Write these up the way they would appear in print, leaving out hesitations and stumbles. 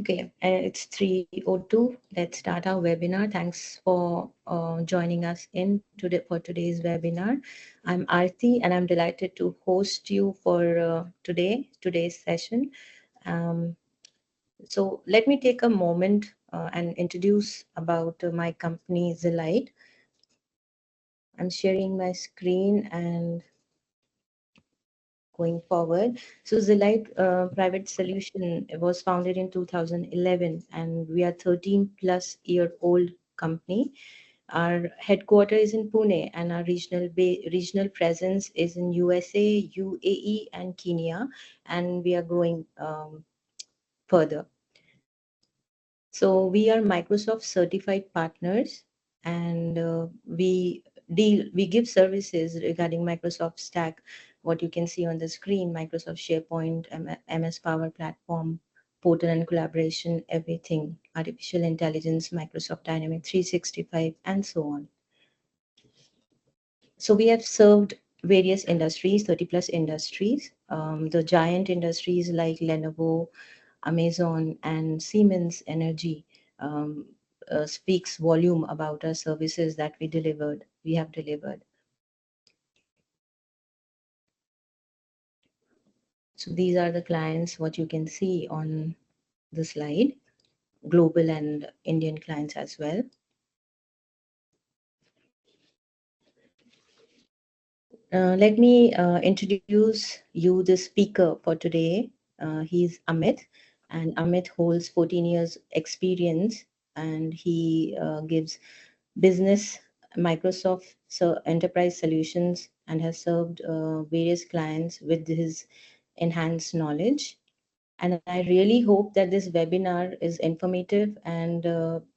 Okay, it's 3:02. Let's start our webinar. Thanks for joining us in today for today's webinar. I'm Aarti, and I'm delighted to host you for today's session. Um, so let me take a moment and introduce about my company Zelite. I'm sharing my screen and going forward. So Zelite Private Solution was founded in 2011, and we are 13 plus year old company. Our headquarters is in Pune, and our regional presence is in USA, UAE, and Kenya, and we are growing further. So we are Microsoft certified partners, and we give services regarding Microsoft Stack. What you can see on the screen: Microsoft SharePoint, MS Power Platform, portal and collaboration, everything, artificial intelligence, Microsoft Dynamics 365, and so on. So we have served various industries, 30 plus industries. The giant industries like Lenovo, Amazon, and Siemens Energy speaks volume about our services that we have delivered. So these are the clients, what you can see on the slide, global and Indian clients as well. Let me introduce you the speaker for today. He's Amit, and Amit holds 14 years experience, and he gives business Microsoft enterprise solutions and has served various clients with his enhanced knowledge. And I really hope that this webinar is informative, and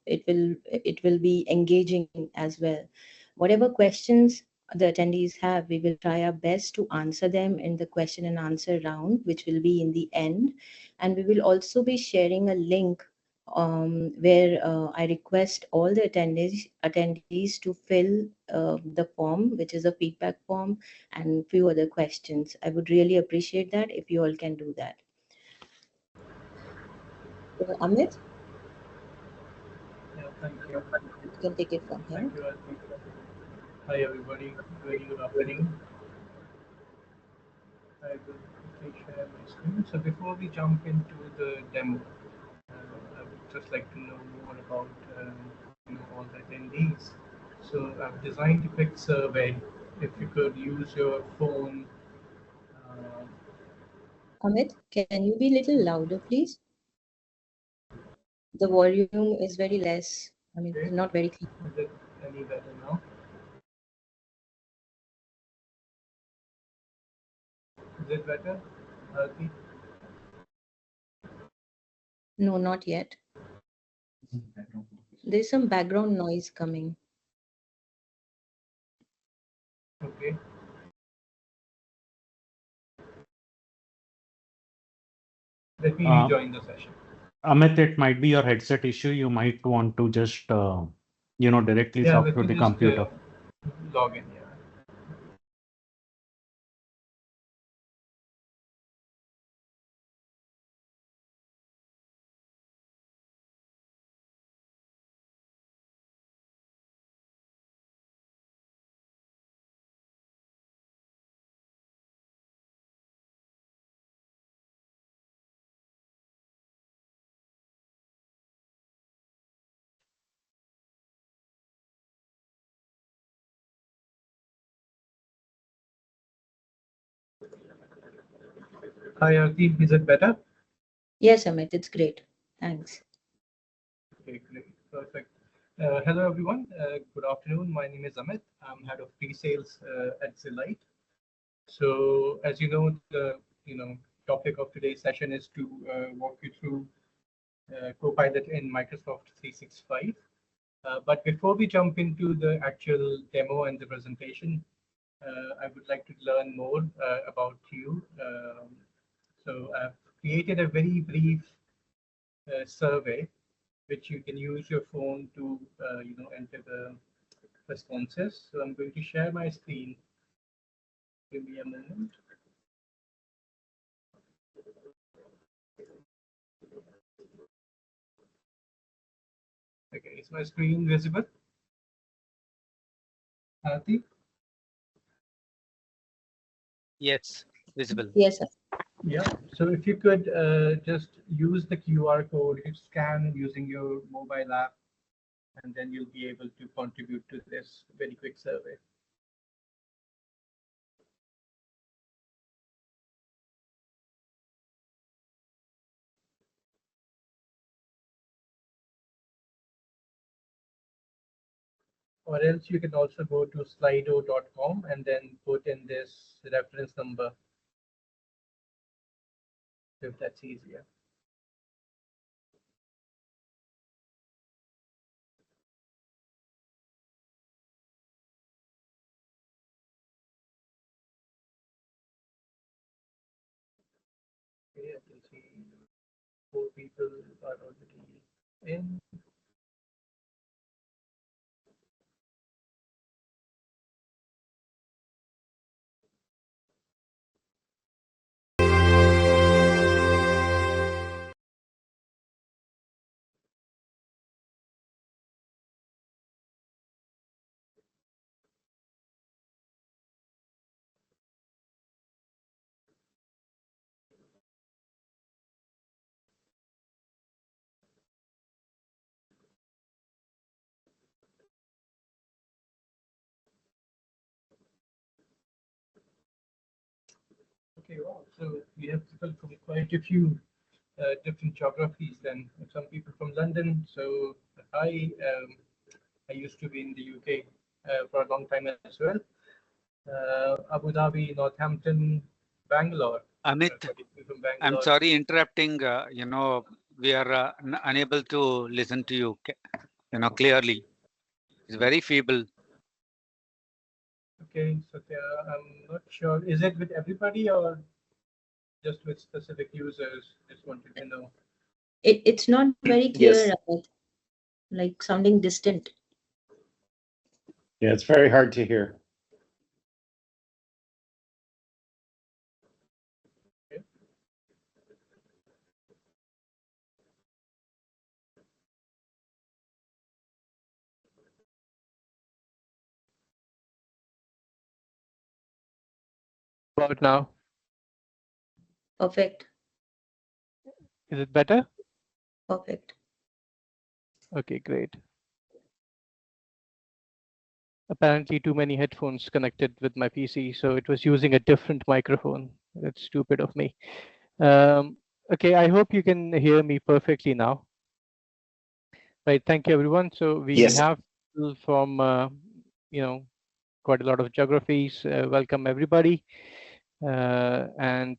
it will be engaging as well. Whatever questions the attendees have, we will try our best to answer them in the question and answer round, which will be in the end. And we will also be sharing a link where I request all the attendees to fill the form, which is a feedback form, and few other questions. I would really appreciate that if you all can do that. So, Amit, Yeah, thank you. you can take it from here. Thank you, Aarti. Hi, everybody. Very good afternoon. I will quickly share my screen. So before we jump into the demo, I would just like to know more about all the attendees. So I've designed a quick survey. If you could use your phone. Uh, Amit, can you be a little louder, please? The volume is very less. I mean, okay. not very clear. Is it any better now? Is it better, Aarti? No, not yet. There's some background noise coming. Okay. Let me rejoin the session. Amit, it might be your headset issue. You might want to just, directly talk to the computer. Log in, yeah. Hi, Aarti. Is it better? Yes, Amit, it's great. Thanks. Okay, great. Perfect. Hello, everyone. Good afternoon. My name is Amit. I'm head of pre-sales at Zelite. So, as you know, the topic of today's session is to walk you through Copilot in Microsoft 365. But before we jump into the actual demo and the presentation, I would like to learn more about you. So I've created a very brief survey, which you can use your phone to enter the responses. So I'm going to share my screen. Give me a moment. Okay, is my screen visible? Aarti? Yes, visible. Yes, sir. Yeah. So if you could just use the QR code, you scan using your mobile app, and then you'll be able to contribute to this very quick survey. Or else you can also go to slido.com and then put in this reference number if that's easier. Okay, I can see 4 people are already in. Okay, wow. So we have people from quite a few different geographies then. Some people from London. So I used to be in the UK for a long time as well. Abu Dhabi, Northampton, Bangalore. Amit, Quite a few from I'm Bangalore. sorry interrupting. We are unable to listen to you, clearly. It's very feeble. Okay, Satya, I'm not sure. Is it with everybody or just with specific users? Just wanted to know. It's not very clear, Yes. like sounding distant. Yeah, it's very hard to hear. Okay. About now? Perfect. Is it better? Perfect. Okay, great. Apparently too many headphones connected with my PC, so it was using a different microphone. That's stupid of me. Okay, I hope you can hear me perfectly now. Right, thank you everyone. So we Yes. have people from, quite a lot of geographies. Welcome everybody. And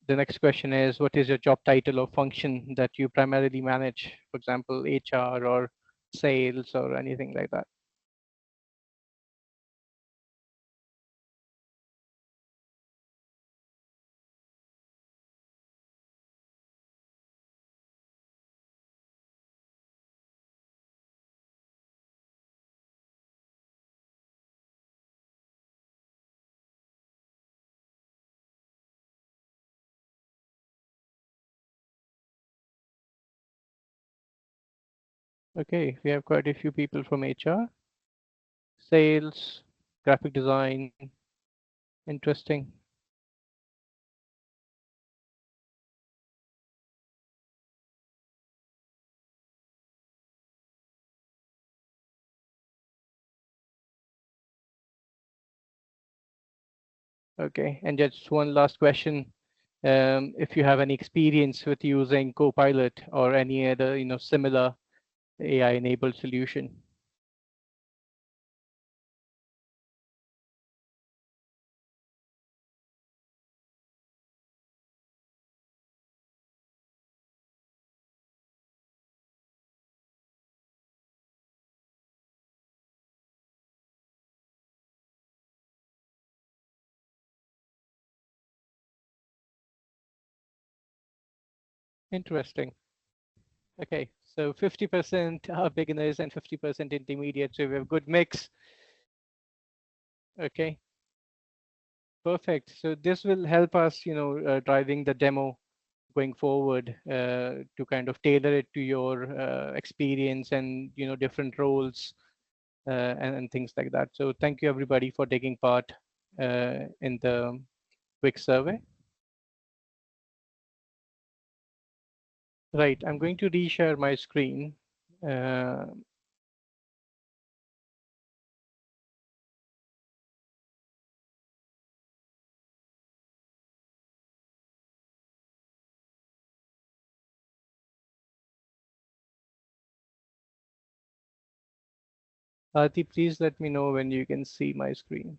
the next question is, what is your job title or function that you primarily manage? For example, HR or sales or anything like that. Okay, we have quite a few people from HR, sales, graphic design. Interesting. Okay, and just one last question. If you have any experience with using Copilot or any other, similar AI-enabled solution. Interesting. Okay, so 50% are beginners and 50% intermediate. So we have good mix. Okay, perfect. So this will help us, driving the demo going forward to kind of tailor it to your experience and different roles and things like that. So thank you everybody for taking part in the quick survey. Right, I'm going to reshare my screen. Aarti, please let me know when you can see my screen.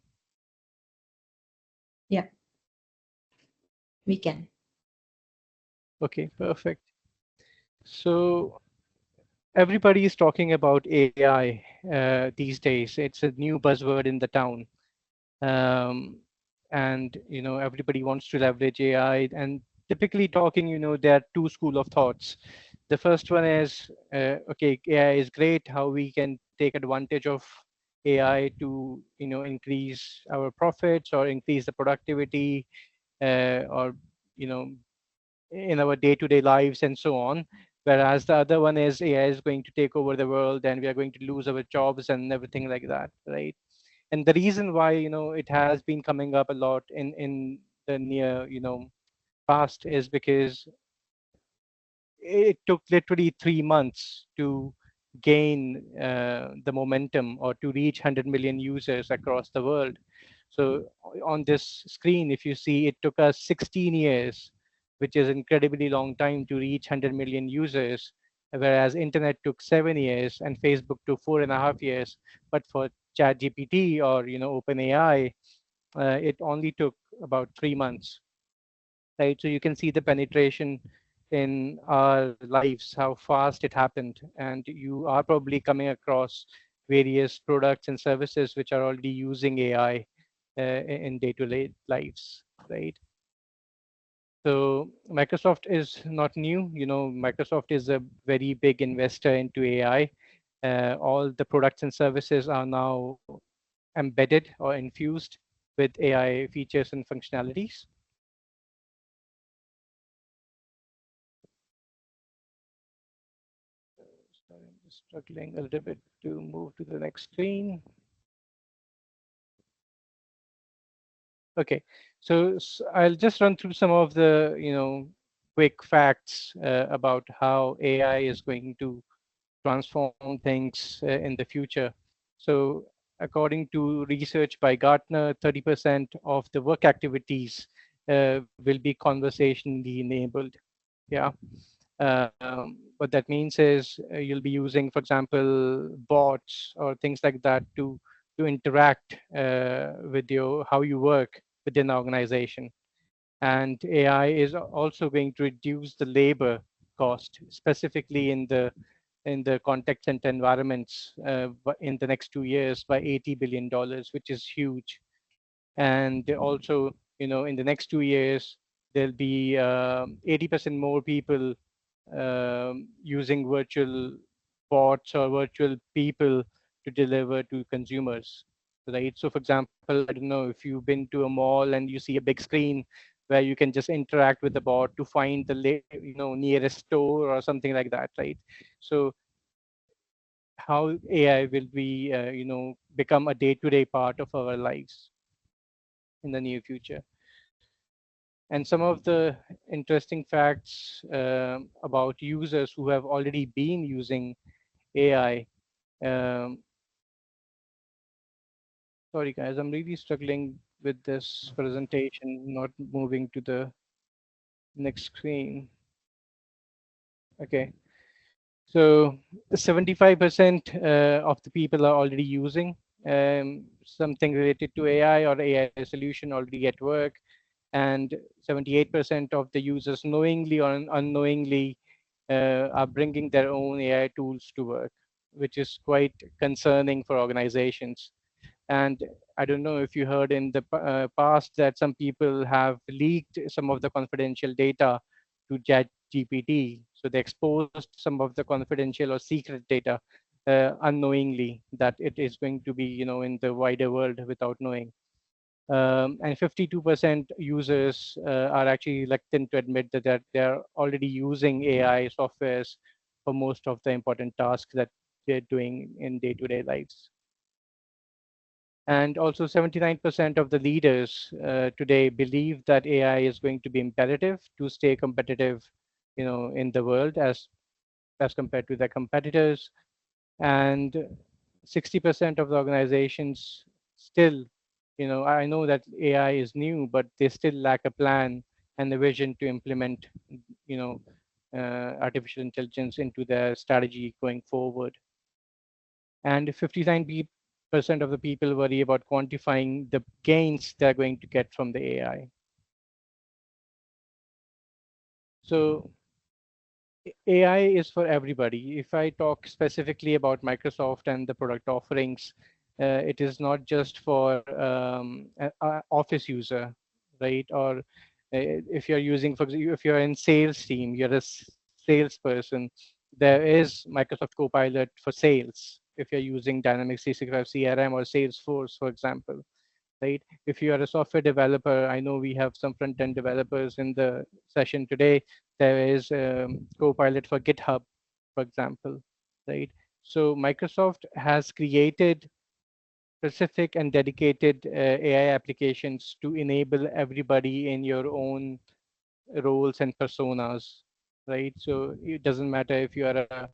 Yeah, we can. Okay, perfect. So everybody is talking about AI these days. It's a new buzzword in the town. Um, and everybody wants to leverage AI. And typically talking, there are two school of thoughts. The first one is, okay, AI is great. How we can take advantage of AI to increase our profits or increase the productivity, or you know in our day-to-day lives and so on. Whereas the other one is AI is going to take over the world and we are going to lose our jobs and everything like that, right? And the reason why it has been coming up a lot in the near past is because it took literally 3 months to gain the momentum or to reach 100 million users across the world. So on this screen, if you see, it took us 16 years, which is incredibly long time to reach 100 million users, whereas internet took 7 years and Facebook took 4.5 years. But for ChatGPT or OpenAI, it only took about 3 months, right? So you can see the penetration in our lives, how fast it happened. And you are probably coming across various products and services which are already using AI in day-to-day lives, right? So Microsoft is not new. Microsoft is a very big investor into AI. All the products and services are now embedded or infused with AI features and functionalities. Sorry, I'm just struggling a little bit to move to the next screen. Okay, so I'll just run through some of the quick facts about how AI is going to transform things in the future. So according to research by Gartner, 30% of the work activities will be conversationally enabled. Yeah. What that means is you'll be using, for example, bots or things like that to interact with your how you work within the organization. And AI is also going to reduce the labor cost, specifically in the contact center environments in the next 2 years by $80 billion, which is huge. And also, in the next 2 years, there'll be 80% more people using virtual bots or virtual people to deliver to consumers, right? So for example, I don't know if you've been to a mall and you see a big screen where you can just interact with the bot to find the nearest store or something like that, right? So how AI will be become a day-to-day part of our lives in the near future. And some of the interesting facts about users who have already been using AI. Um, Sorry, guys, I'm really struggling with this presentation, not moving to the next screen. Okay, so 75% of the people are already using something related to AI or AI solution already at work, and 78% of the users knowingly or unknowingly are bringing their own AI tools to work, which is quite concerning for organizations. And I don't know if you heard in the past that some people have leaked some of the confidential data to ChatGPT. So they exposed some of the confidential or secret data unknowingly, that it is going to be, in the wider world without knowing. And 52% users are actually reluctant to admit that they're already using AI softwares for most of the important tasks that they're doing in day-to-day lives. And also 79% of the leaders today believe that AI is going to be imperative to stay competitive, in the world as compared to their competitors. And 60% of the organizations still, I know that AI is new, but they still lack a plan and the vision to implement, artificial intelligence into their strategy going forward. And 59% of the people worry about quantifying the gains they're going to get from the AI. So AI is for everybody. If I talk specifically about Microsoft and the product offerings, it is not just for an office user, right? Or if you're using, if you're in sales team, you're a salesperson, there is Microsoft Copilot for sales. If you're using Dynamics 365 CRM or Salesforce, for example, right? If you are a software developer, I know we have some front-end developers in the session today. There is Copilot for GitHub, for example, right? So Microsoft has created specific and dedicated AI applications to enable everybody in your own roles and personas, right? So it doesn't matter if you are a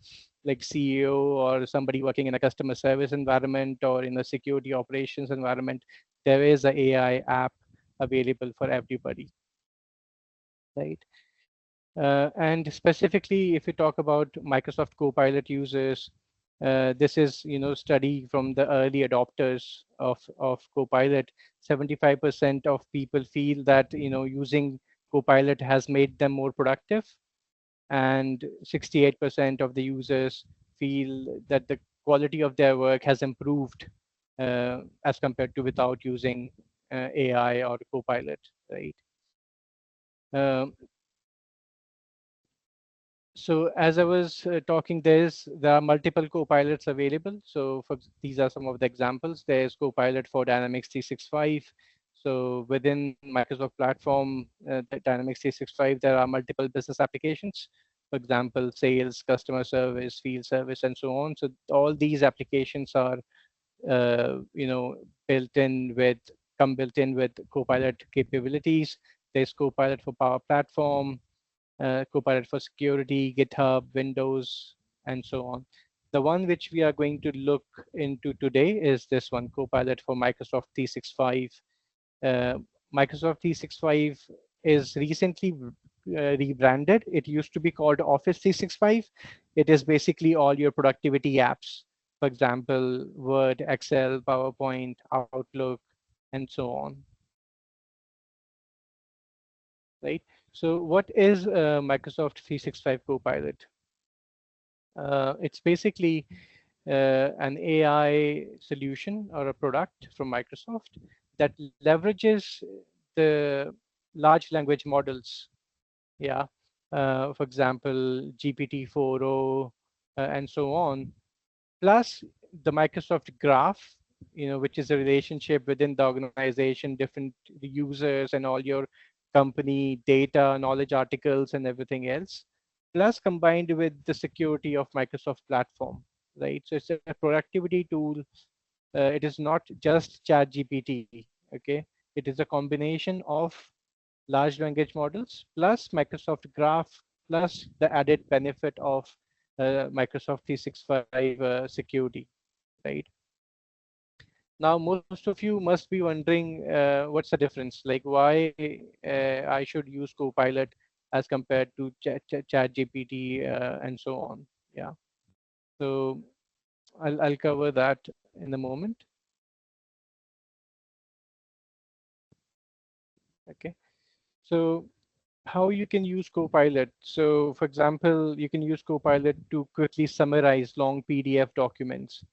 CEO or somebody working in a customer service environment or in a security operations environment, there is a AI app available for everybody, right? And specifically, if we talk about Microsoft Copilot users, this is study from the early adopters of Copilot. 75% of people feel that using Copilot has made them more productive, and 68% of the users feel that the quality of their work has improved as compared to without using AI or Copilot, right? Um, So as I was talking, there are multiple copilots available. So these are some of the examples. There's Copilot for Dynamics 365. So within Microsoft platform, the Dynamics 365, there are multiple business applications. For example, sales, customer service, field service, and so on. So all these applications are, built in with Copilot capabilities. There's Copilot for Power Platform, Copilot for security, GitHub, Windows, and so on. The one which we are going to look into today is this one, Copilot for Microsoft 365. Uh, Microsoft 365 is recently rebranded. It used to be called Office 365. It is basically all your productivity apps. For example, Word, Excel, PowerPoint, Outlook, and so on, right? So what is Microsoft 365 Copilot? It's basically an AI solution or a product from Microsoft that leverages the large language models. Yeah. For example, GPT-4o and so on, plus the Microsoft Graph, which is a relationship within the organization, different users and all your company data, knowledge articles, and everything else, plus combined with the security of Microsoft platform, right? So it's a productivity tool. It is not just ChatGPT, okay? It is a combination of large language models plus Microsoft Graph plus the added benefit of Microsoft 365 security, right? Now, most of you must be wondering what's the difference, like why I should use Copilot as compared to ChatGPT and so on. Yeah, so I'll cover that in a moment. Okay, so how you can use Copilot. So for example, you can use Copilot to quickly summarize long PDF documents,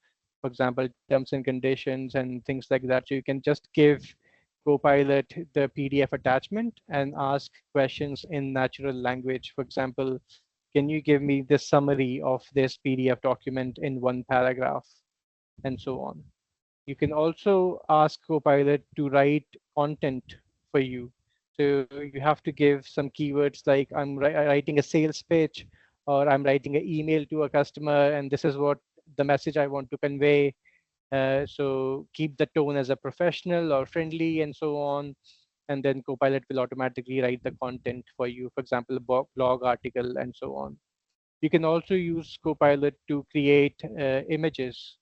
for example, terms and conditions and things like that. So you can just give Copilot the PDF attachment and ask questions in natural language. For example, can you give me the summary of this PDF document in one paragraph, and so on. You can also ask Copilot to write content for you. So you have to give some keywords like I'm writing a sales pitch, or I'm writing an email to a customer, and this is what the message I want to convey. So keep the tone as a professional or friendly and so on. And then Copilot will automatically write the content for you, for example, a blog article and so on. You can also use Copilot to create images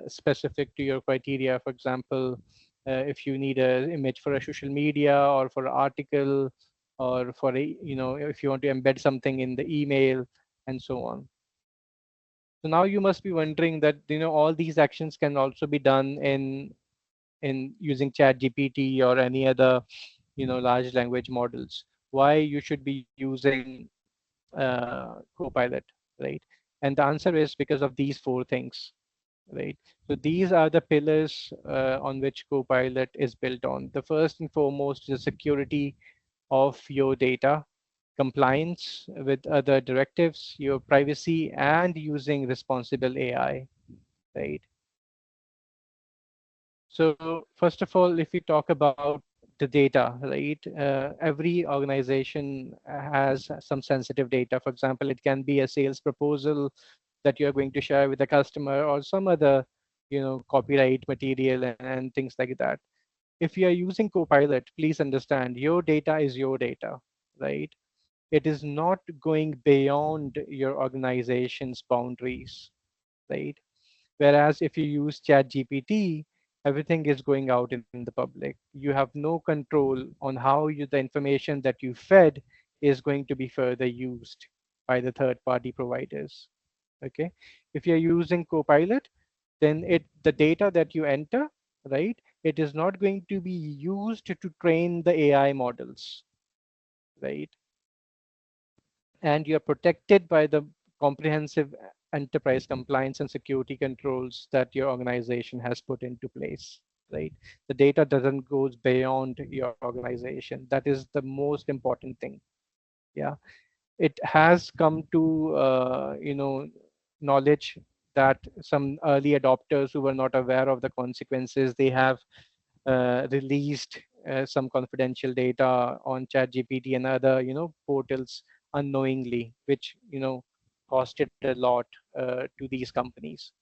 specific to your criteria. For example, if you need an image for a social media or for an article, or for a, if you want to embed something in the email and so on. So now you must be wondering that, all these actions can also be done in using Chat GPT or any other, large language models. Why you should be using Copilot, right? And the answer is because of these four things, right? So these are the pillars on which Copilot is built on. The first and foremost is security of your data, compliance with other directives, your privacy, and using responsible AI, right? So first of all, if we talk about the data, right? Every organization has some sensitive data. For example, it can be a sales proposal that you're going to share with the customer, or some other, copyright material and things like that. If you are using Copilot, please understand your data is your data, right? It is not going beyond your organization's boundaries, right? Whereas if you use ChatGPT, everything is going out in the public. You have no control on how the information that you fed is going to be further used by the third-party providers. Okay, if you're using Copilot, then the data that you enter, right, it is not going to be used to train the AI models, right? And you're protected by the comprehensive enterprise compliance and security controls that your organization has put into place, right? The data doesn't goes beyond your organization. That is the most important thing. Yeah, it has come to knowledge that some early adopters who were not aware of the consequences, they have released some confidential data on ChatGPT and other portals unknowingly, which costed a lot to these companies.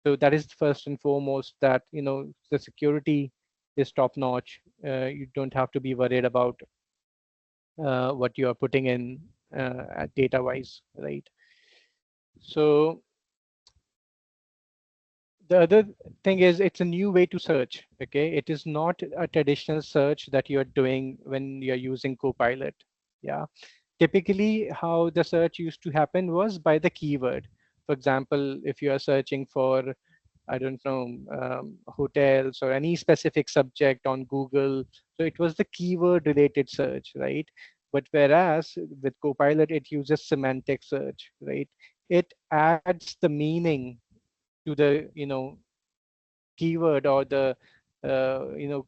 So that is first and foremost, that the security is top notch. You don't have to be worried about what you are putting in data wise, right? So the other thing is, it's a new way to search. Okay, it is not a traditional search that you're doing when you're using Copilot. Yeah, typically how the search used to happen was by the keyword. For example, if you are searching for, I don't know, hotels or any specific subject on Google, so it was the keyword related search, right? But whereas with Copilot, it uses semantic search, right? It adds the meaning to the keyword or the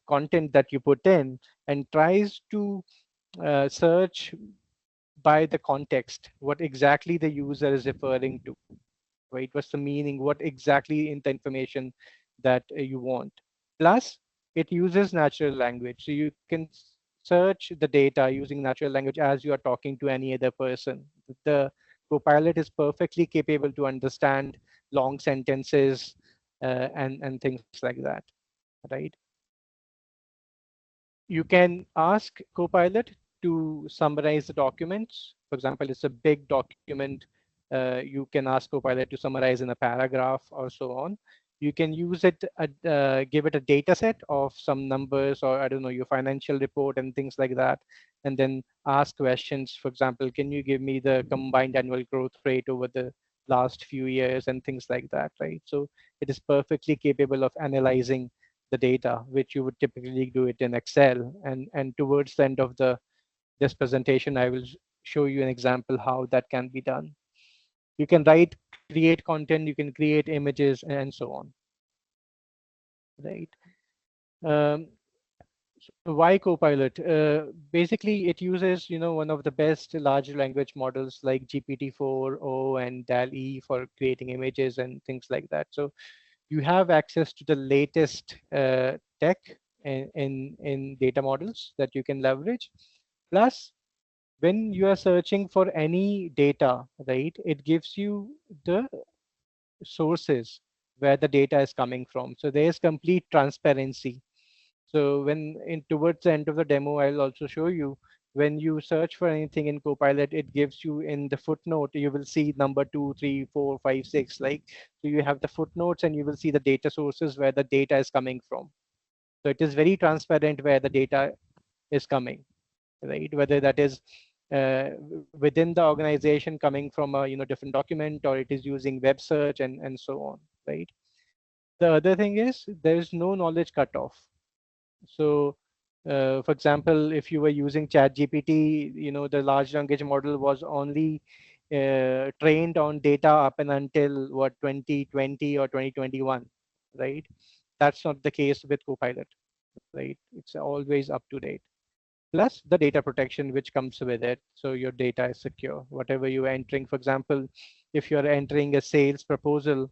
content that you put in, and tries to search by the context, what exactly the user is referring to, right? What's the meaning, what exactly in the information that you want. Plus, it uses natural language, so you can search the data using natural language as you are talking to any other person. The Copilot is perfectly capable to understand long sentences and things like that, right? You can ask Copilot to summarize the documents. For example, it's a big document. You can ask Copilot to summarize in a paragraph or so on. You can use it, give it a data set of some numbers, or I don't know, your financial report and things like that, and then ask questions. For example, can you give me the combined annual growth rate over the last few years and things like that, right? So it is perfectly capable of analyzing the data, which you would typically do it in Excel. And towards the end of this presentation, I will show you an example how that can be done. You can create content, you can create images, and so on, right? Um, why Copilot? Basically, it uses one of the best large language models like GPT-4o and DAL-E for creating images and things like that. So you have access to the latest tech in data models that you can leverage. Plus, when you are searching for any data, right, it gives you the sources where the data is coming from. So there is complete transparency. So when in towards the end of the demo, I'll also show you when you search for anything in Copilot, it gives you in the footnote, you will see number 2, 3, 4, 5, 6. Like, so you have the footnotes and you will see the data sources where the data is coming from. So it is very transparent where the data is coming, right? Whether that is within the organization coming from a different document, or it is using web search and so on, right? The other thing is there is no knowledge cutoff. So for example, if you were using ChatGPT, the large language model was only trained on data up and until what 2020 or 2021, right? That's not the case with Copilot, right? It's always up to date. Plus the data protection which comes with it. So your data is secure. Whatever you're entering, for example, if you're entering a sales proposal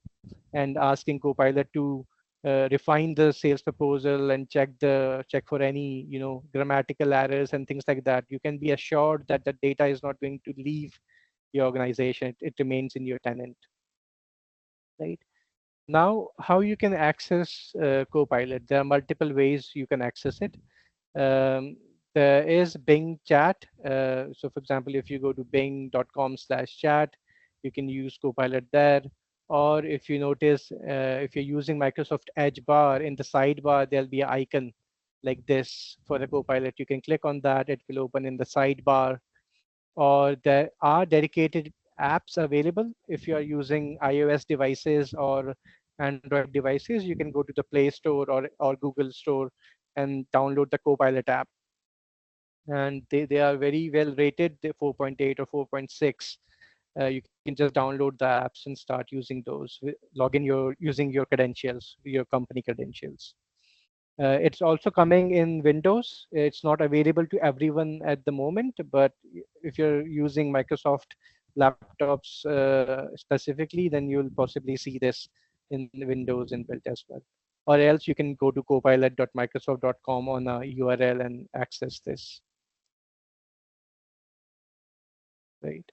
and asking Copilot to refine the sales proposal and check for any grammatical errors and things like that, you can be assured that the data is not going to leave your organization. It remains in your tenant, right? Now, how you can access Copilot? There are multiple ways you can access it. There is Bing Chat. So for example, if you go to bing.com/chat, you can use Copilot there. Or if you notice, if you're using Microsoft Edge bar, in the sidebar, there'll be an icon like this for the Copilot. You can click on that. It will open in the sidebar. Or there are dedicated apps available. If you are using iOS devices or Android devices, you can go to the Play Store or Google Store and download the Copilot app. And they are very well rated. They're 4.8 or 4.6. You can just download the apps and start using those. Log in using your credentials, your company credentials. It's also coming in Windows. It's not available to everyone at the moment, but if you're using Microsoft laptops specifically, then you'll possibly see this in Windows inbuilt as well. Or else you can go to copilot.microsoft.com on a URL and access this. Right.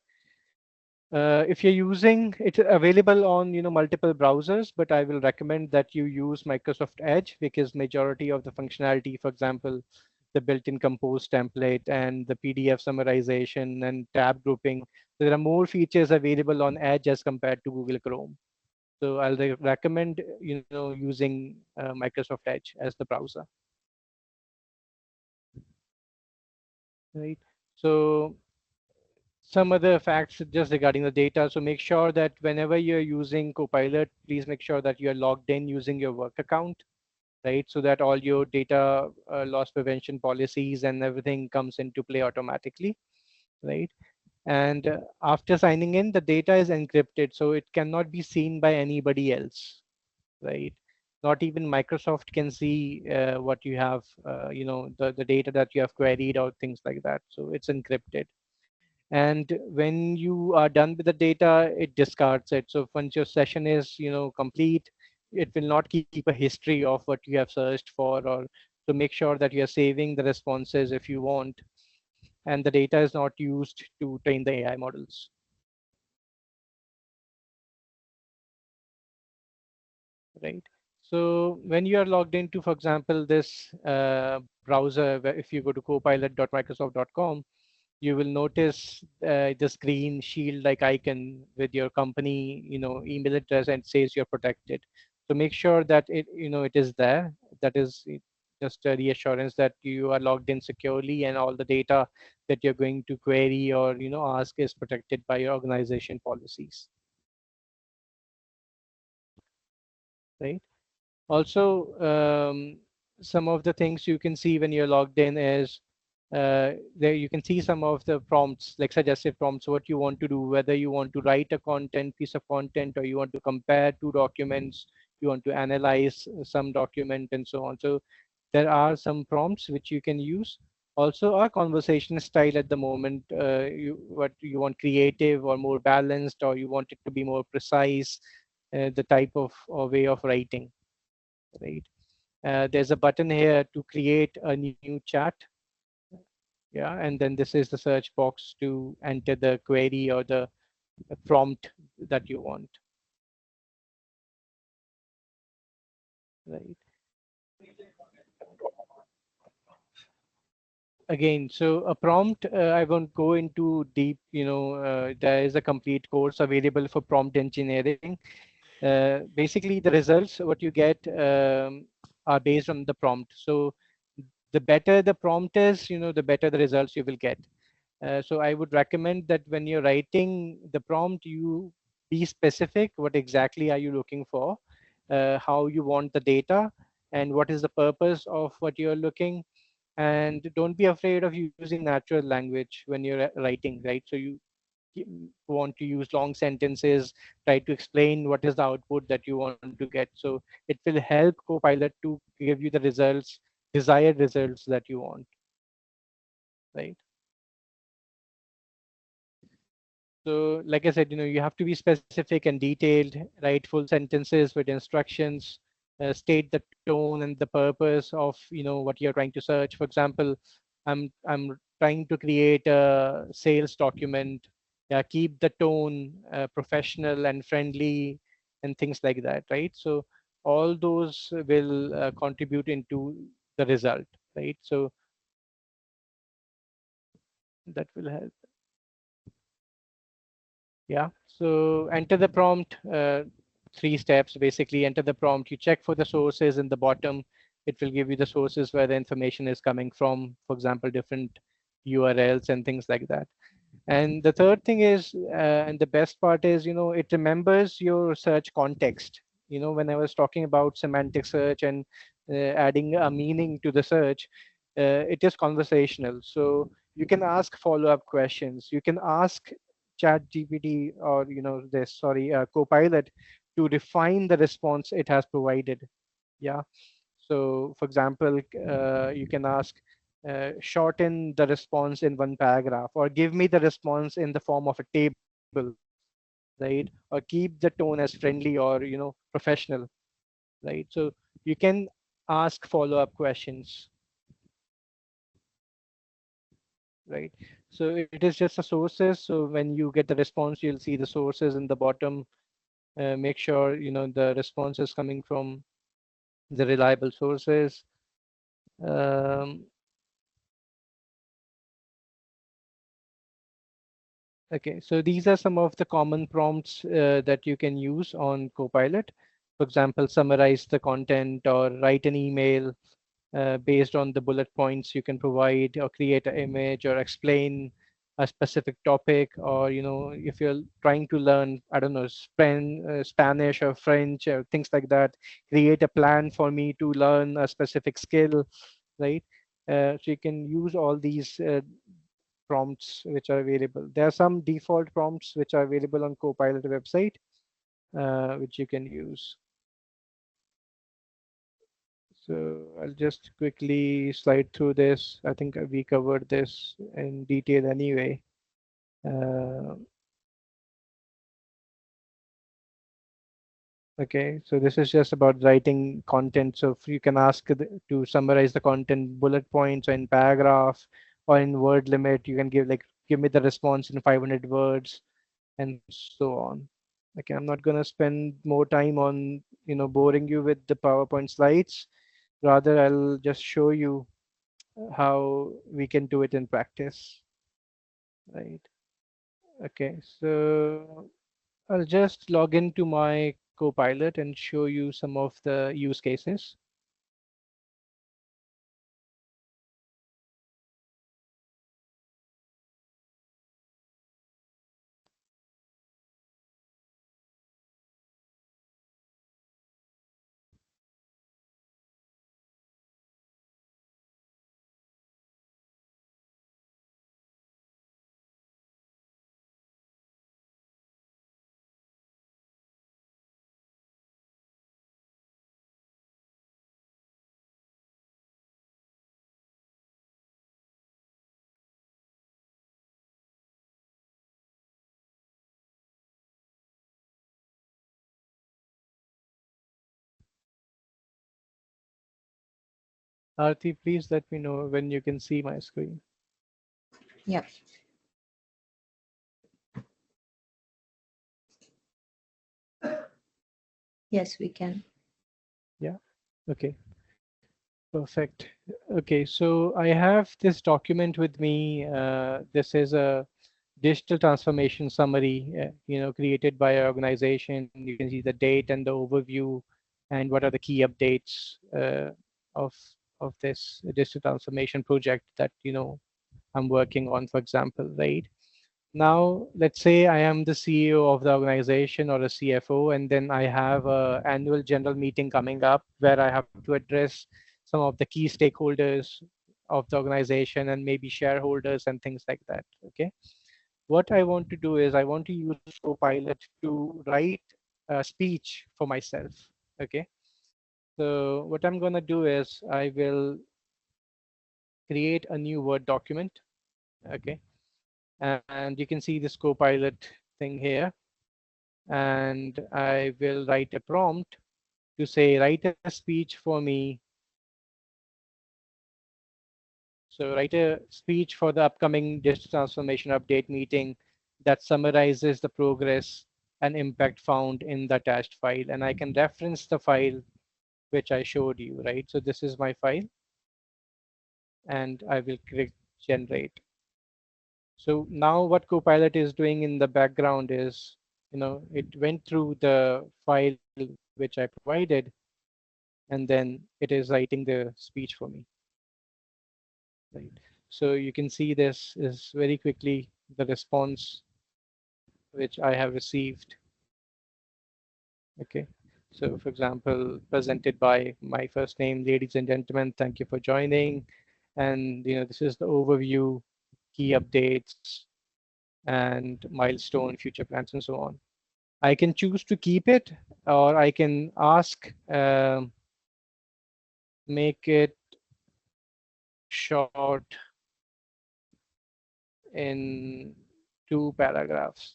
If you're using it's available on multiple browsers, but I will recommend that you use Microsoft Edge, because majority of the functionality, for example, the built-in compose template and the PDF summarization and tab grouping, there are more features available on Edge as compared to Google Chrome. So I'll recommend using Microsoft Edge as the browser. Right. So some other facts just regarding the data. So make sure that whenever you're using Copilot, please make sure that you're logged in using your work account, right? So that all your data loss prevention policies and everything comes into play automatically, right? And after signing in, the data is encrypted, so it cannot be seen by anybody else, right? Not even Microsoft can see what you have, the data that you have queried or things like that. So it's encrypted. And when you are done with the data, it discards it. So once your session is complete, it will not keep a history of what you have searched for, or to make sure that you are saving the responses if you want, and the data is not used to train the AI models. Right. So when you are logged into, for example, this browser, if you go to copilot.microsoft.com, you will notice this green shield like icon with your company email address, and says you're protected. So make sure that it is there. That is just a reassurance that you are logged in securely, and all the data that you're going to query or ask is protected by your organization policies. Right. Also, some of the things you can see when you're logged in is there you can see some of the prompts, like suggested prompts, what you want to do, whether you want to write a piece of content, or you want to compare two documents, you want to analyze some document, and so on. So there are some prompts which you can use. Also, our conversation style at the moment, what you want, creative or more balanced, or you want it to be more precise, the type of or way of writing, right? There's a button here to create a new chat. Yeah, and then this is the search box to enter the query or the prompt that you want. Right. Again, so a prompt, I won't go into deep, there is a complete course available for prompt engineering. Basically, the results, what you get are based on the prompt. So the better the prompt is, the better the results you will get. So I would recommend that when you're writing the prompt, you be specific. What exactly are you looking for? How you want the data, and what is the purpose of what you're looking. And don't be afraid of using natural language when you're writing, right? So you want to use long sentences, try to explain what is the output that you want to get. So it will help Copilot to give you the results, desired results that you want, right? So like I said, you have to be specific and detailed, write full sentences with instructions, state the tone and the purpose of, what you're trying to search. For example, I'm trying to create a sales document. Yeah, keep the tone professional and friendly and things like that, right? So all those will contribute into the result, right? So that will help. Yeah, so enter the prompt, 3 steps basically. Enter the prompt, you check for the sources in the bottom. It will give you the sources where the information is coming from, for example, different URLs and things like that. And the third thing is, and the best part is, it remembers your search context. When I was talking about semantic search and adding a meaning to the search, it is conversational. So you can ask follow-up questions. You can ask chat gpt or Copilot to refine the response it has provided. Yeah, so for example, you can ask, shorten the response in one paragraph, or give me the response in the form of a table, right? Or keep the tone as friendly or professional, right? So you can ask follow-up questions, right? So it is just the sources. So when you get the response, you'll see the sources in the bottom. Make sure the response is coming from the reliable sources. Um, okay, so these are some of the common prompts that you can use on Copilot. For example, summarize the content or write an email based on the bullet points you can provide, or create an image, or explain a specific topic. Or if you're trying to learn, I don't know, Spanish or French or things like that, create a plan for me to learn a specific skill, right? So you can use all these prompts which are available. There are some default prompts which are available on Copilot website, which you can use. So I'll just quickly slide through this. I think we covered this in detail anyway. Okay, so this is just about writing content. So if you can ask to summarize the content, bullet points, or in paragraph, or in word limit, you can give me the response in 500 words, and so on. Okay, I'm not gonna spend more time on boring you with the PowerPoint slides. Rather, I'll just show you how we can do it in practice, right? Okay, so I'll just log into my Copilot and show you some of the use cases. Aarti, please let me know when you can see my screen. Yeah. Yes, we can. Yeah. Okay. Perfect. Okay, so I have this document with me. This is a digital transformation summary, created by our organization. You can see the date and the overview, and what are the key updates of of this digital transformation project that I'm working on, for example, right? Now, let's say I am the CEO of the organization or a CFO, and then I have a annual general meeting coming up where I have to address some of the key stakeholders of the organization and maybe shareholders and things like that. Okay. What I want to do is I want to use Copilot to write a speech for myself. Okay. So what I'm going to do is I will create a new Word document. Okay. And you can see this Copilot thing here. And I will write a prompt to say, write a speech for me. So write a speech for the upcoming digital transformation update meeting that summarizes the progress and impact found in the attached file. And I can reference the file which I showed you, right? So this is my file, and I will click generate. So now what Copilot is doing in the background is, it went through the file which I provided, and then it is writing the speech for me, right? So you can see this is very quickly the response which I have received. Okay. So for example, presented by my first name, ladies and gentlemen, thank you for joining. And this is the overview, key updates, and milestone, future plans, and so on. I can choose to keep it, or I can ask, make it short in 2 paragraphs.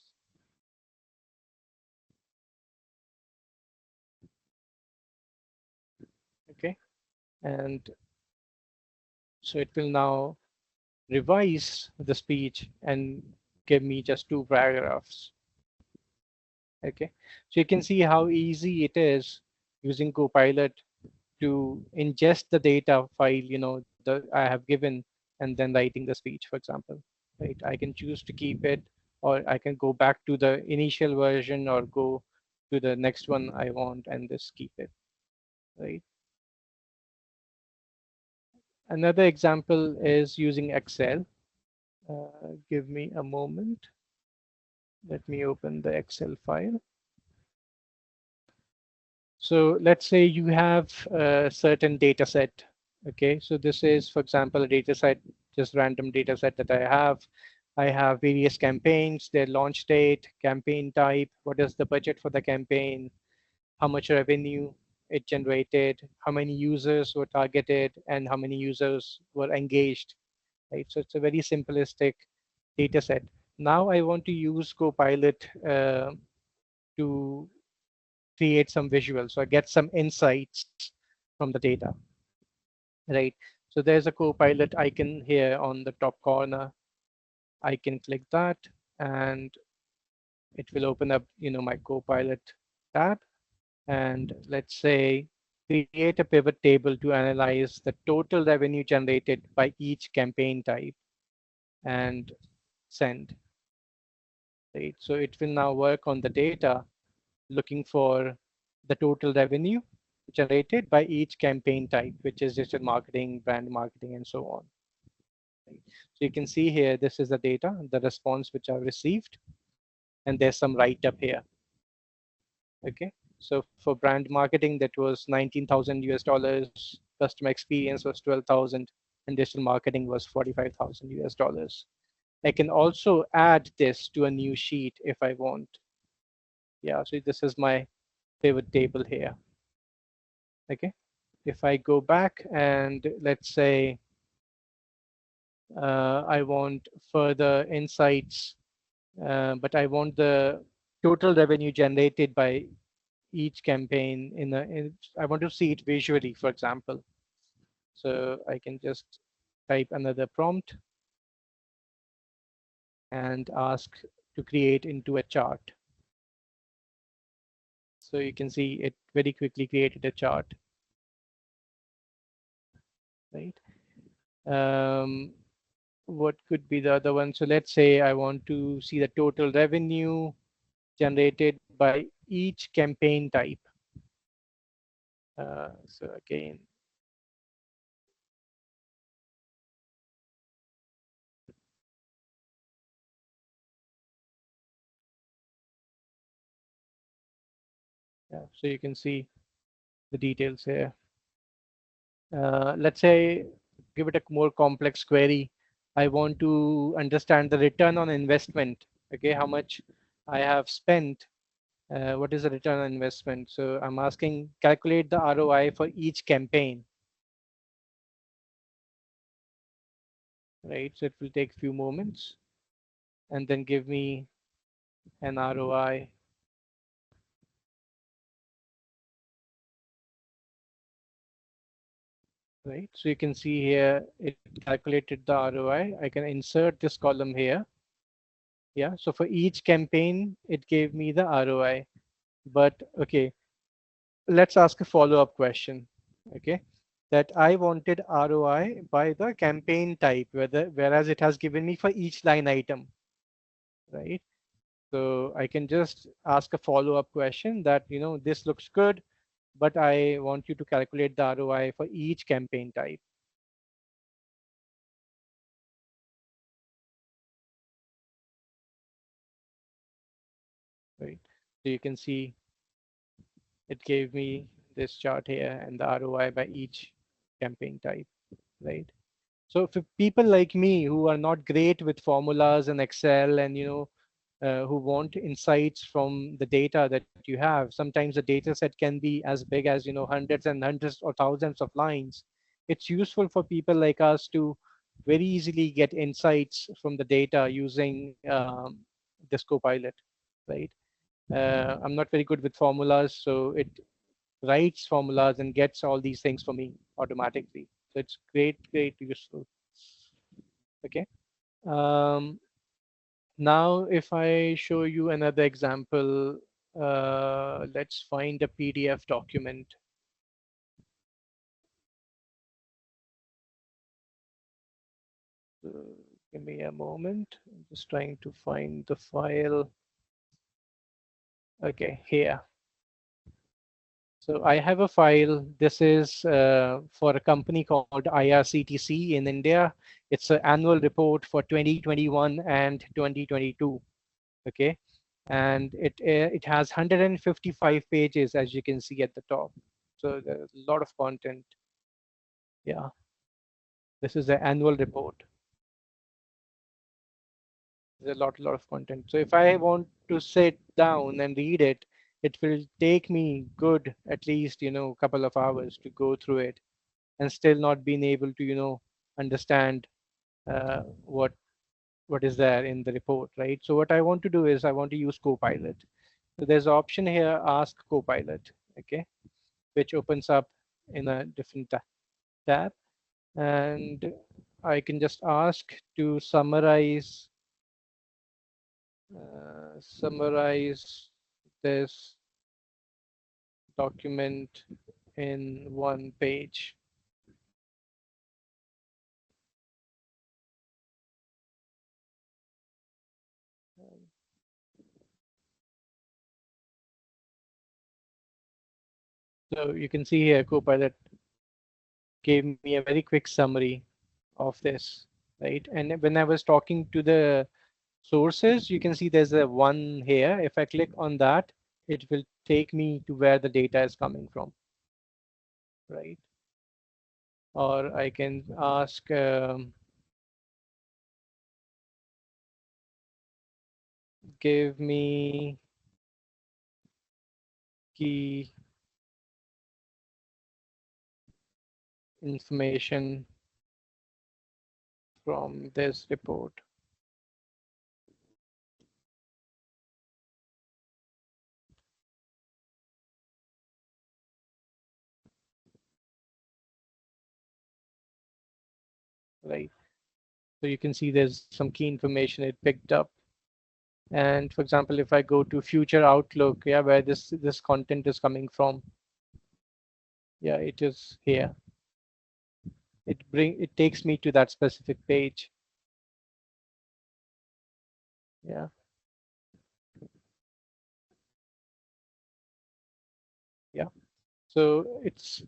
Okay. And so it will now revise the speech and give me just 2 paragraphs. Okay. So you can see how easy it is using Copilot to ingest the data file, that I have given, and then writing the speech, for example, right? I can choose to keep it, or I can go back to the initial version or go to the next one I want and just keep it, right? Another example is using Excel. Give me a moment. Let me open the Excel file. So let's say you have a certain data set. Okay, so this is, for example, a data set, just random data set that I have. I have various campaigns, their launch date, campaign type, what is the budget for the campaign, how much revenue it generated, how many users were targeted, and how many users were engaged, right? So it's a very simplistic data set. Now I want to use Copilot to create some visuals, so I get some insights from the data, right? So there's a Copilot icon here on the top corner. I can click that, and it will open up, my Copilot tab. And let's say create a pivot table to analyze the total revenue generated by each campaign type, and send. Right? So it will now work on the data, looking for the total revenue generated by each campaign type, which is digital marketing, brand marketing, and so on. Right? So you can see here, this is the data, the response which I've received, and there's some write-up here. Okay, so for brand marketing, that was 19,000 US dollars, customer experience was 12,000, and digital marketing was 45,000 US dollars. I can also add this to a new sheet if I want. Yeah, so this is my pivot table here. Okay, if I go back and let's say I want further insights, but I want the total revenue generated by each campaign I want to see it visually, for example. So I can just type another prompt and ask to create into a chart. So you can see it very quickly created a chart, right? What could be the other one? So let's say I want to see the total revenue generated by each campaign type. So again, yeah, so you can see the details here. Let's say, give it a more complex query. I want to understand the return on investment. Okay, how much I have spent. What is the return on investment? So I'm asking calculate the ROI for each campaign. Right, so it will take a few moments and then give me an ROI. Right, so you can see here it calculated the ROI. I can insert this column here. Yeah, so for each campaign it gave me the ROI. But okay, let's ask a follow-up question. Okay, that I wanted ROI by the campaign type, whereas it has given me for each line item, right? So I can just ask a follow-up question that, this looks good, but I want you to calculate the ROI for each campaign type. Right. So you can see it gave me this chart here and the ROI by each campaign type, right? So for people like me who are not great with formulas and Excel and, who want insights from the data that you have, sometimes the data set can be as big as, hundreds and hundreds or thousands of lines. It's useful for people like us to very easily get insights from the data using this Copilot, right? I'm not very good with formulas, so it writes formulas and gets all these things for me automatically. So it's great, great, useful. Okay. Um, Now, if I show you another example, let's find a PDF document. So give me a moment. I'm just trying to find the file. Okay, here. So I have a file. This is for a company called IRCTC in India. It's an annual report for 2021 and 2022. Okay, and it has 155 pages, as you can see at the top. So there's a lot of content. Yeah, this is the annual report. There's a lot of content. So if I want to sit down and read it, it will take me good at least a couple of hours to go through it, and still not being able to understand what is there in the report, right? So what I want to do is I want to use Copilot. So there's an option here, Ask Copilot, okay, which opens up in a different tab, and I can just ask to summarize this document in one page. So you can see here, Copilot gave me a very quick summary of this, right? And when I was talking to the sources, you can see there's a one here. If I click on that, it will take me to where the data is coming from, right? Or I can ask give me key information from this report. right? So you can see there's some key information it picked up. And for example, if I go to future outlook, yeah, where this content is coming from, yeah, it is here. It takes me to that specific page. Yeah. Yeah. So it's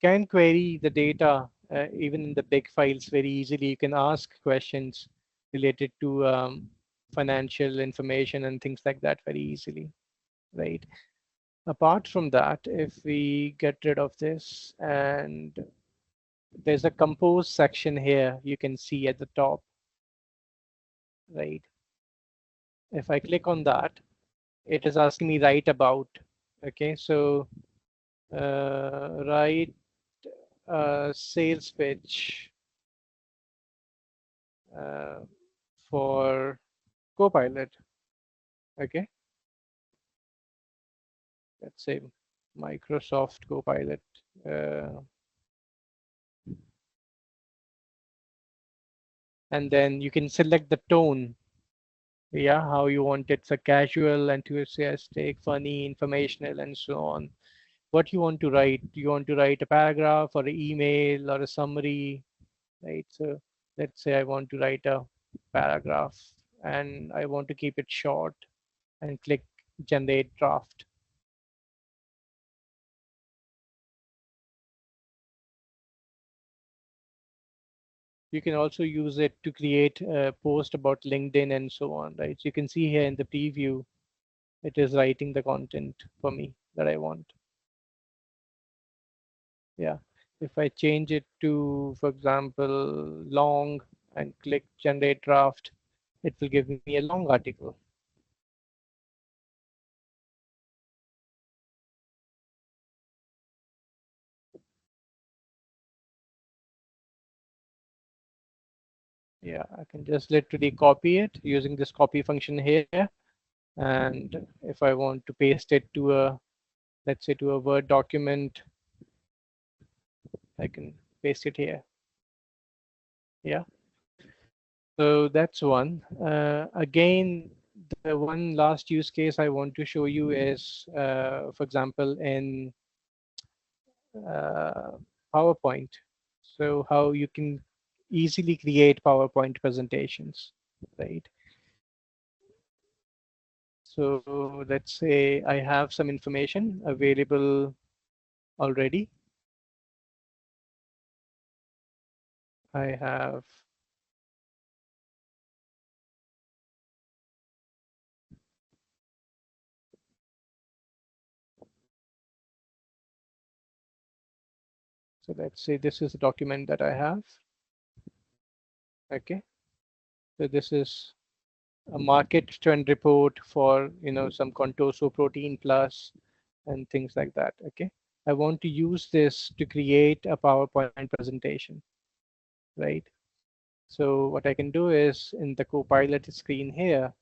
can query the data even in the big files very easily. You can ask questions related to financial information and things like that very easily, right? Apart from that, if we get rid of this, and there's a compose section here, you can see at the top, right? If I click on that, it is asking me write about. Okay, so write a sales pitch uh, for Copilot. Okay, let's say Microsoft Copilot. And then you can select the tone. Yeah, how you want it. So casual, enthusiastic, funny, informational, and so on. What you want to write? Do you want to write a paragraph or an email or a summary, right? So let's say I want to write a paragraph and I want to keep it short, and click generate draft. You can also use it to create a post about LinkedIn and so on, right? So you can see here in the preview, it is writing the content for me that I want. Yeah. If I change it to, for example, long and click generate draft, it will give me a long article. Yeah, I can just literally copy it using this copy function here. And if I want to paste it to a, let's say to a Word document, I can paste it here. Yeah. So that's one. Again, the one last use case I want to show you is, for example, in PowerPoint. So how you can easily create PowerPoint presentations, right? So let's say I have some information available already. I have so let's say this is a document that I have. Okay, so this is a market trend report for some Contoso protein plus and things like that. Okay, I want to use this to create a PowerPoint presentation, right? So what I can do is in the Copilot screen here,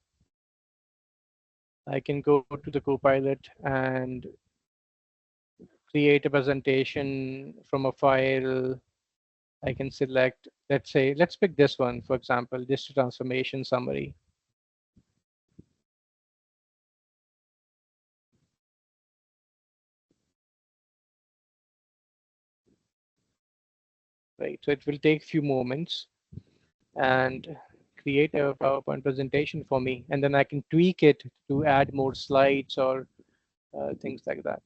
I can go to the Copilot and create a presentation from a file. I can select, let's pick this one, for example, digital transformation summary. Right, so it will take a few moments and create a PowerPoint presentation for me, and then I can tweak it to add more slides or things like that.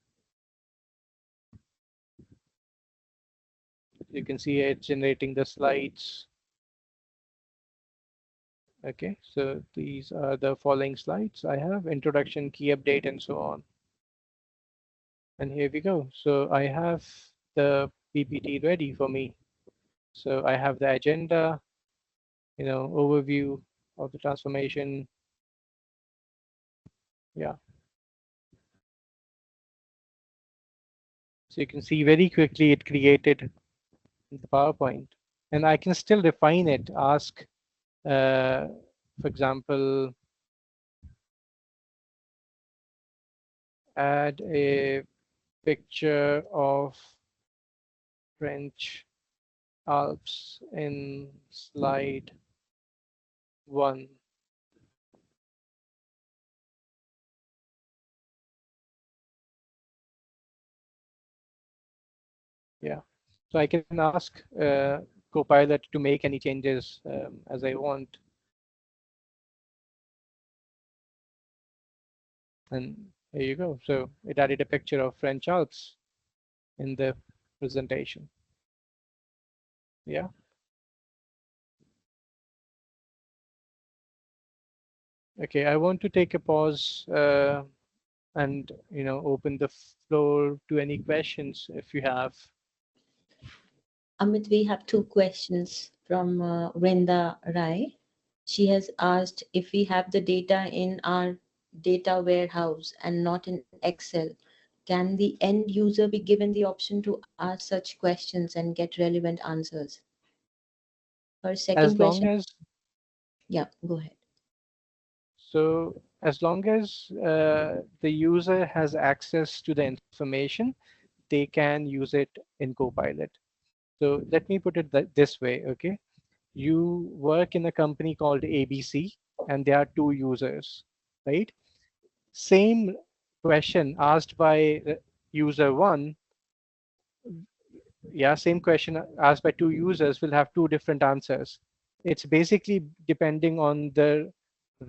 You can see it generating the slides. Okay, so these are the following slides I have: introduction, key update, and so on. And here we go. So I have the PPT ready for me. So I have the agenda, overview of the transformation. Yeah. So you can see very quickly it created the PowerPoint, and I can still refine it. Ask, for example, add a picture of French Alps in slide 1. Yeah, so I can ask Copilot to make any changes as I want. And there you go. So it added a picture of French Alps in the presentation. Yeah. Okay, I want to take a pause and open the floor to any questions if you have. Amit, we have two questions from Brenda Rai. She has asked if we have the data in our data warehouse and not in Excel, can the end user be given the option to ask such questions and get relevant answers? Her second question. Yeah, go ahead. So as long as the user has access to the information, they can use it in Copilot. So let me put it this way, okay? You work in a company called ABC, and there are two users, right? Same question asked by user one, yeah, same question asked by two users will have two different answers. It's basically depending on the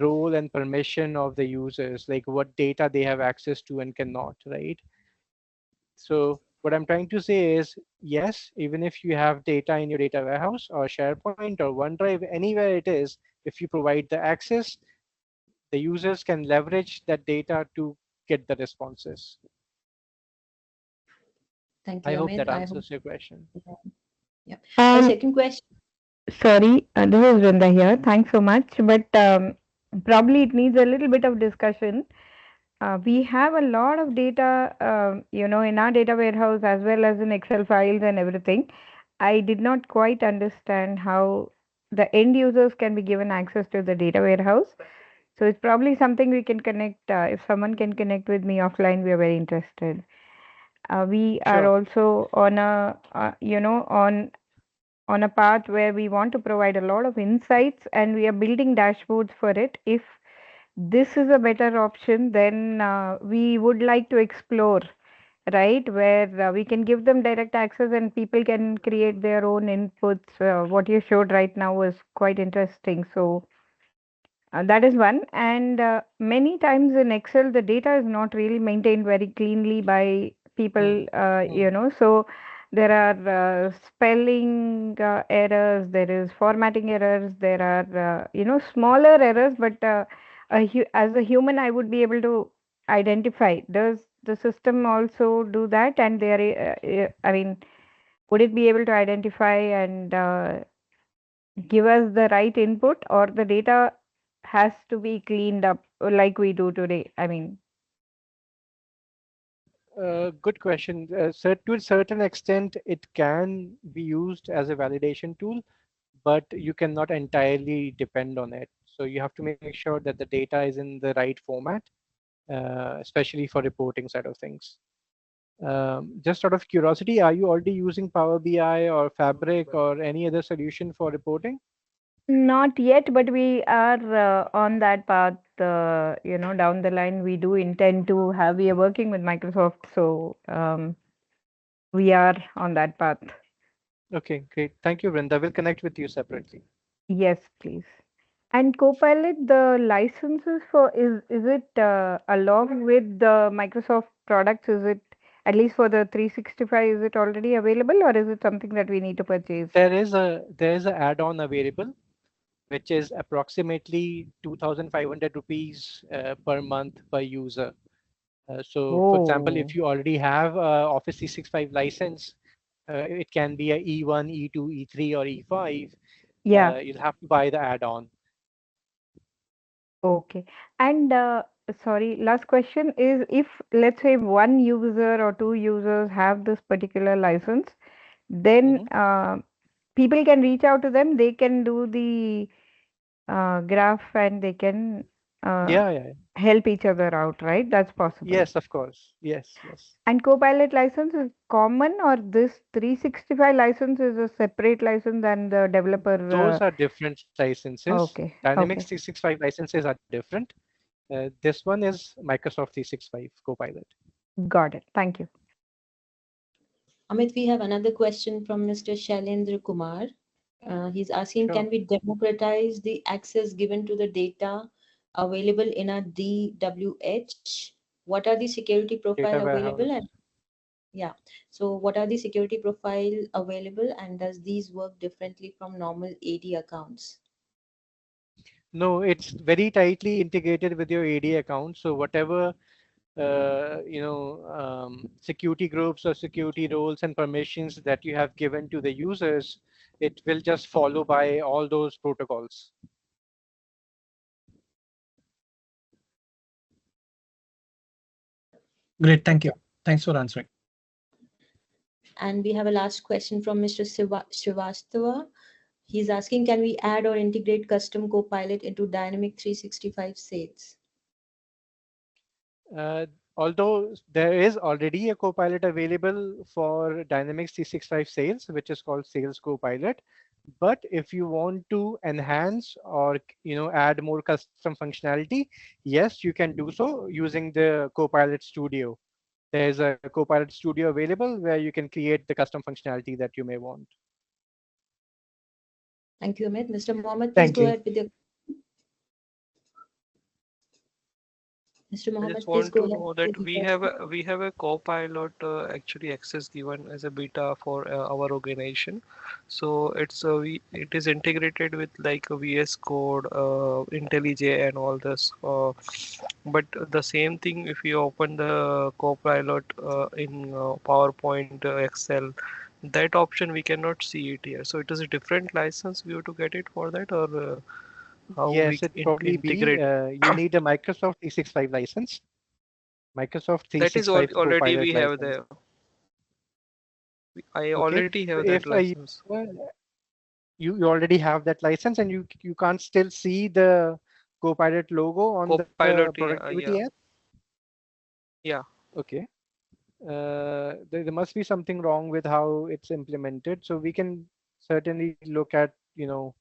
role and permission of the users, like what data they have access to and cannot, right? So what I'm trying to say is, yes, even if you have data in your data warehouse or SharePoint or OneDrive, anywhere it is, if you provide the access, the users can leverage that data to get the responses. Thank you, I hope Amit. that answers your question. Yeah. My second question. Sorry, this is Vrinda here. Thanks so much. But probably it needs a little bit of discussion. We have a lot of data, in our data warehouse as well as in Excel files and everything. I did not quite understand how the end users can be given access to the data warehouse. So it's probably something we can connect. If someone can connect with me offline, we are very interested. We are also on a, on a path where we want to provide a lot of insights and we are building dashboards for it. If this is a better option, then we would like to explore, right, where we can give them direct access and people can create their own inputs. What you showed right now was quite interesting. So that is one. And many times in Excel, the data is not really maintained very cleanly by people, so there are spelling errors, there is formatting errors, there are, smaller errors, but as a human, I would be able to identify. Does the system also do that? And I mean, would it be able to identify and give us the right input, or the data has to be cleaned up like we do today? I mean, good question. To a certain extent, it can be used as a validation tool, but you cannot entirely depend on it. So you have to make sure that the data is in the right format, especially for reporting side of things. Just out of curiosity, are you already using Power BI or Fabric or any other solution for reporting? not yet, but we are on that path. Down the line, we do intend to have. We are working with Microsoft, so we are on that path. Okay, great. Thank you, Vrinda. We'll connect with you separately. Yes, please. And Copilot, the licenses for is it along with the Microsoft products? Is it at least for the 365? Is it already available, or is it something that we need to purchase? There is an add-on available, which is approximately 2,500 rupees per month per user. So, for example, if you already have Office 365 license, it can be a E1, E2, E3, or E5. Yeah. You'll have to buy the add-on. Okay. And sorry, last question is, if let's say one user or two users have this particular license, then people can reach out to them. They can do the graph and they can Yeah. help each other out, right? That's possible. Yes, of course. Yes. And Copilot license is common, or this 365 license is a separate license than the developer? Those are different licenses. Okay. Dynamics 365 licenses are different. This one is Microsoft 365 Copilot. Got it. Thank you. Amit, we have another question from Mr. Shailendra Kumar. He's asking, Sure. can we democratize the access given to the data available in a DWH? What are the security profile Data available? warehouse. And yeah, so what are the security profile available, and does these work differently from normal AD accounts? No, it's very tightly integrated with your AD account. So whatever security groups or security roles and permissions that you have given to the users, it will just follow by all those protocols. Great, thank you. Thanks for answering. And we have a last question from Mr. Srivastava. He's asking, can we add or integrate custom Copilot into Dynamic 365 sales? Although there is already a Copilot available for Dynamics 365 Sales, which is called Sales Copilot. But if you want to enhance or add more custom functionality, yes, you can do so using the Copilot Studio. There's a Copilot Studio available where you can create the custom functionality that you may want. Thank you, Amit. Mr. Mohammed, please go ahead with your. Mr. I Mohammed, just please want go to ahead. know that we have a Copilot actually access given as a beta for our organization. So it is integrated with like a VS Code, IntelliJ, and all this. But the same thing if you open the Copilot in PowerPoint, Excel, that option we cannot see it here. So it is a different license we have to get it for that, or how Yes, we it probably integrate? be you need a Microsoft 365 license. Microsoft That is 365 already we Copilot have license. there. I Okay. already have If that license. you already have that license and you can't still see the Copilot logo on the Copilot, productivity app? yeah. Okay. There must be something wrong with how it's implemented. So we can certainly look at, and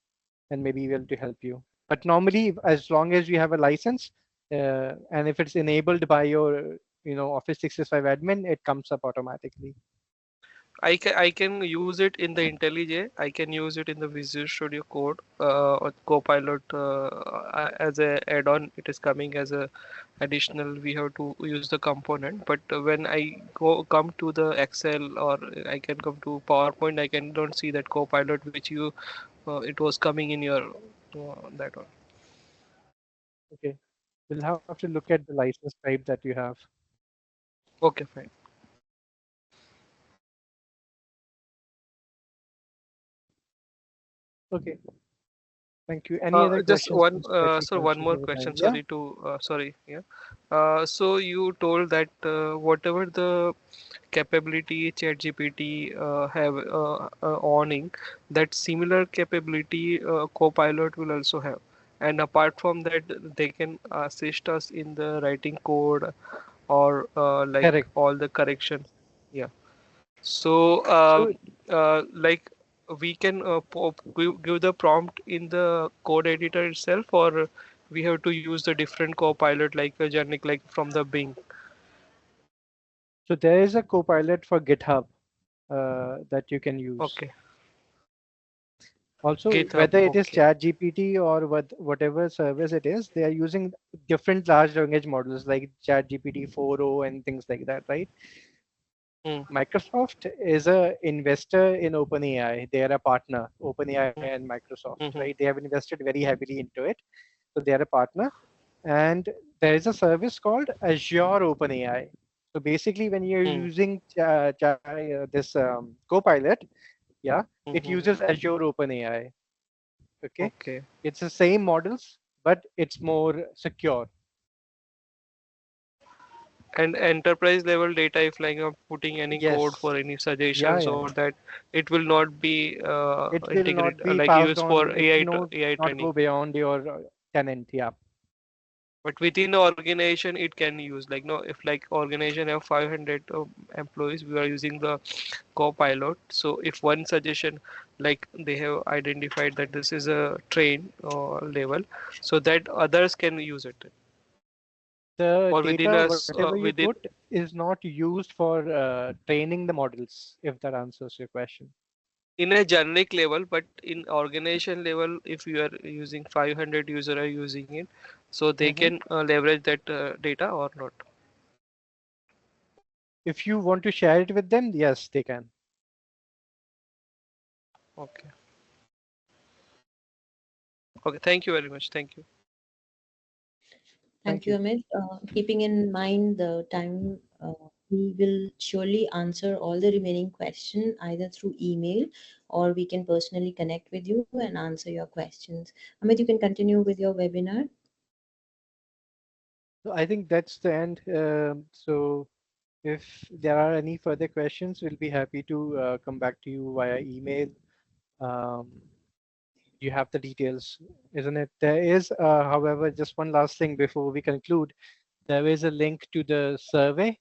maybe be able to help you. But normally, as long as you have a license, and if it's enabled by your, Office 365 admin, it comes up automatically. I can use it in the IntelliJ. I can use it in the Visual Studio Code or Copilot as a add-on. It is coming as a additional. We have to use the component. But when I come to the Excel, or I can come to PowerPoint, I can don't see that Copilot which you it was coming in your that one. Okay. We'll have to look at the license type that you have. Okay, fine. Okay. Thank you. Any other just questions? one so one more question. Yeah. Sorry to sorry. Yeah. So you told that whatever the capability ChatGPT have owning, that similar capability Copilot will also have. And apart from that, they can assist us in the writing code or like Correct. all the corrections. Yeah. So like we can give the prompt in the code editor itself, or we have to use the different Copilot like a generic like from the Bing. So there is a Copilot for GitHub that you can use. Okay. Also, GitHub, whether it is okay. ChatGPT or whatever service it is, they are using different large language models like ChatGPT 4o and things like that, right? Microsoft is a investor in OpenAI. They are a partner, OpenAI and Microsoft, right? They have invested very heavily into it. So they are a partner. And there is a service called Azure OpenAI. So basically, when you're using this Copilot, yeah, it uses Azure OpenAI. Okay. Okay. It's the same models, but it's more secure. And enterprise level data, if like I'm putting any Yes. code for any suggestions or that, it will not be it will integrated not be like passed used on. for It AI will AI not training. go beyond your tenant. Yeah. But within the organization, it can use like no, if like organization have 500 employees, we are using the Copilot. So if one suggestion, like they have identified that this is a train level, so that others can use it. The Or within data, us, whatever you within put, is not used for training the models, if that answers your question. in a generic level, but in organization level, if you are using 500 user are using it, so they can leverage that data or not. If you want to share it with them, yes, they can. Okay. Okay. Thank you very much. Thank you. Thank you, Amit. Keeping in mind the time, we will surely answer all the remaining questions either through email or we can personally connect with you and answer your questions. Amit, you can continue with your webinar. So I think that's the end. So if there are any further questions, we'll be happy to come back to you via email. Um, you have the details, isn't it? There is, however, just one last thing before we conclude. There is a link to the survey.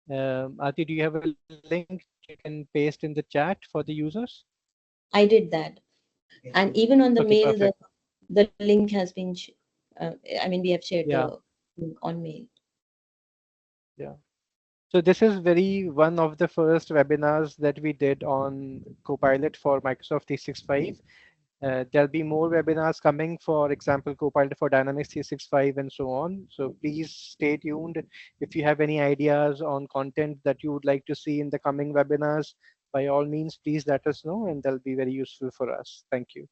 Ati, do you have a link you can paste in the chat for the users? I did that. And even on the Okay, mail, perfect. the link has been, I mean, we have shared Yeah. the link on mail. Yeah. So this is one of the first webinars that we did on Copilot for Microsoft 365. There'll be more webinars coming, for example, Copilot for Dynamics 365 and so on. So please stay tuned. If you have any ideas on content that you would like to see in the coming webinars, by all means, please let us know and they'll be very useful for us. Thank you.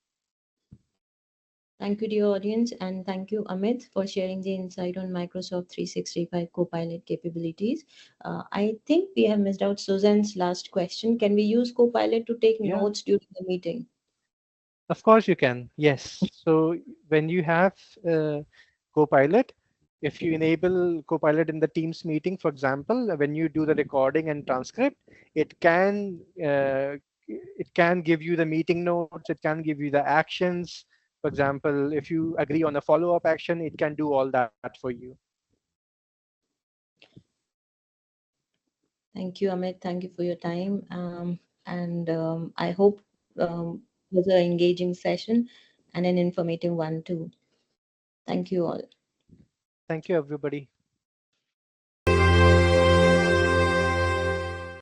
Thank you, dear audience, and thank you, Amit, for sharing the insight on Microsoft 365 Copilot capabilities. I think we have missed out Susan's last question. Can we use Copilot to take Yeah. notes during the meeting? Of course you can, yes. So when you have Copilot, if you enable Copilot in the Teams meeting, for example, when you do the recording and transcript, it can give you the meeting notes, it can give you the actions. For example, if you agree on a follow-up action, it can do all that for you. Thank you, Amit. Thank you for your time. I hope it was an engaging session and an informative one too. Thank you all. Thank you, everybody.